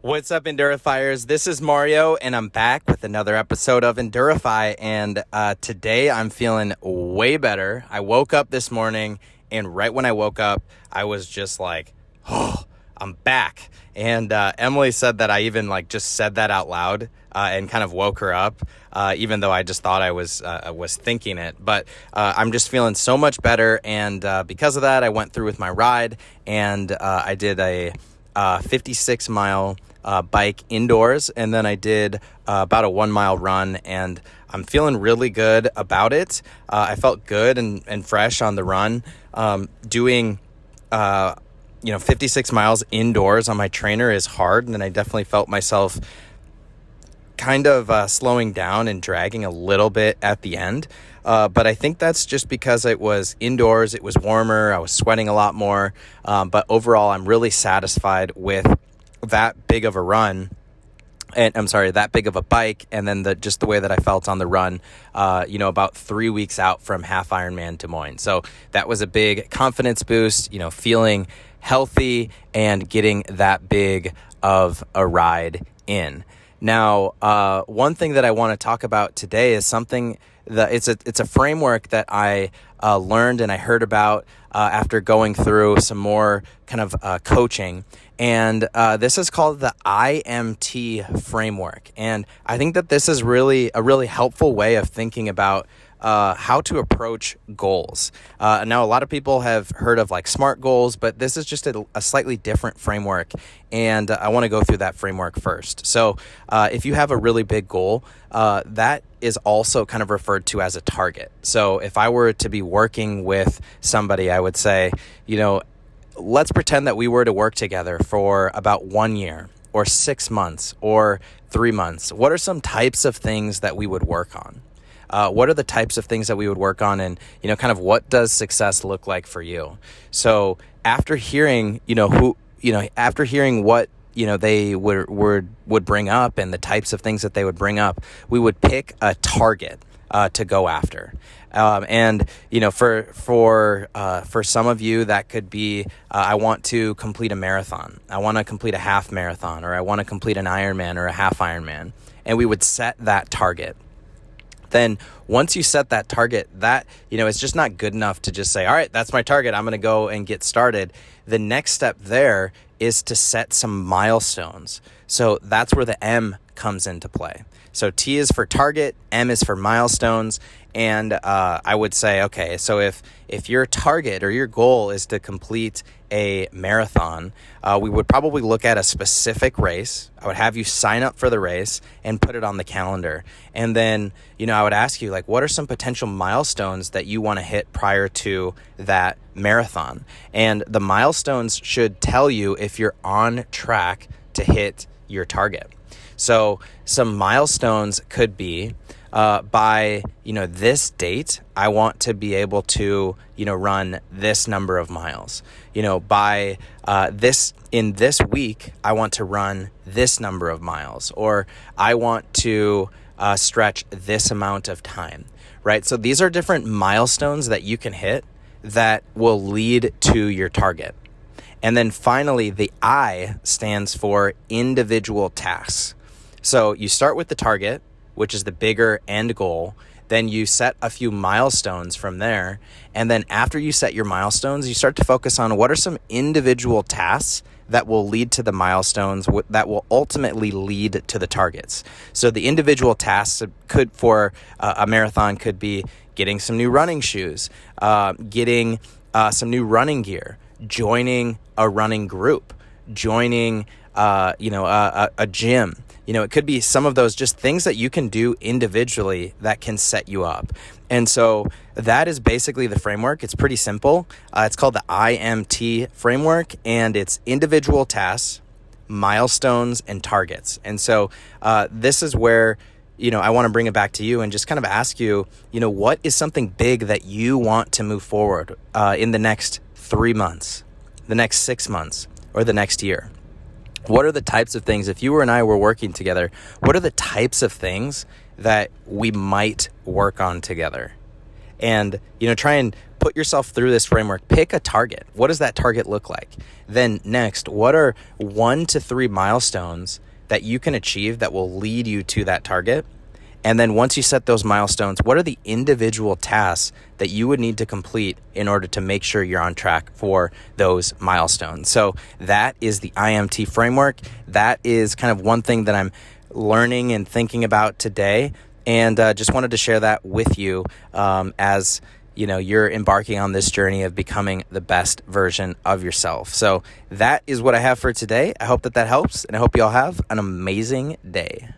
What's up, Endurifiers? This is Mario, and I'm back with another episode of Endurify, and today I'm feeling way better. I woke up this morning, and right when I woke up, I was just like, oh, I'm back. And Emily said that I even just said that out loud and kind of woke her up, even though I just thought I was thinking it. But I'm just feeling so much better, and because of that, I went through with my ride, and I did a 56-mile bike indoors, and then I did about a 1 mile run, and I'm feeling really good about it. I felt good and fresh on the run. Doing 56 miles indoors on my trainer is hard, and I definitely felt myself kind of slowing down and dragging a little bit at the end. But I think that's just because it was indoors, it was warmer, I was sweating a lot more. But overall, I'm really satisfied with that big of a run. And that big of a bike, and then just the way that I felt on the run, about 3 weeks out from Half Ironman Des Moines. So that was a big confidence boost, feeling healthy and getting that big of a ride in. Now, one thing that I want to talk about today is something that it's a framework that I learned and I heard about after going through some more kind of coaching. And this is called the IMT Framework. And I think that this is a really helpful way of thinking about how to approach goals. Now, a lot of people have heard of SMART goals, but this is just a slightly different framework. And I want to go through that framework first. So if you have a really big goal, that is also kind of referred to as a target. So if I were to be working with somebody, I would say, let's pretend that we were to work together for about 1 year or 6 months or 3 months. What are some types of things that we would work on? What are the types of things that we would work on, and kind of what does success look like for you? So after hearing what they would bring up and the types of things that they would bring up, we would pick a target to go after. And for some of you, that could be I want to complete a marathon, I want to complete a half marathon, or I want to complete an Ironman or a half Ironman, and we would set that target. Then once you set that target, that, it's just not good enough to just say, all right, that's my target, I'm going to go and get started. The next step there is to set some milestones. So that's where the M comes into play. So T is for target, M is for milestones. And I would say, okay, so if your target or your goal is to complete a marathon, we would probably look at a specific race. I would have you sign up for the race and put it on the calendar. And then, I would ask you, what are some potential milestones that you want to hit prior to that marathon? And the milestones should tell you if you're on track to hit your target. So some milestones could be, by this date, I want to be able to run this number of miles. By in this week, I want to run this number of miles, or I want to stretch this amount of time. Right? So these are different milestones that you can hit that will lead to your target. And then finally, the I stands for individual tasks. So you start with the target, which is the bigger end goal. Then you set a few milestones from there. And then after you set your milestones, you start to focus on what are some individual tasks that will lead to the milestones that will ultimately lead to the targets. So the individual tasks for a marathon could be getting some new running shoes, getting some new running gear, joining a running group, joining a gym. It could be some of those just things that you can do individually that can set you up. And so that is basically the framework. It's pretty simple. It's called the IMT framework, and it's individual tasks, milestones, and targets. And so this is where, I want to bring it back to you and just kind of ask you, what is something big that you want to move forward in the next 3 months, the next 6 months, or the next year? What are the types of things, if you and I were working together, what are the types of things that we might work on together? And, try and put yourself through this framework. Pick a target. What does that target look like? Then next, what are 1 to 3 milestones that you can achieve that will lead you to that target? And then once you set those milestones, what are the individual tasks that you would need to complete in order to make sure you're on track for those milestones? So that is the IMT framework. That is kind of one thing that I'm learning and thinking about today. And just wanted to share that with you as you're embarking on this journey of becoming the best version of yourself. So that is what I have for today. I hope that helps, and I hope you all have an amazing day.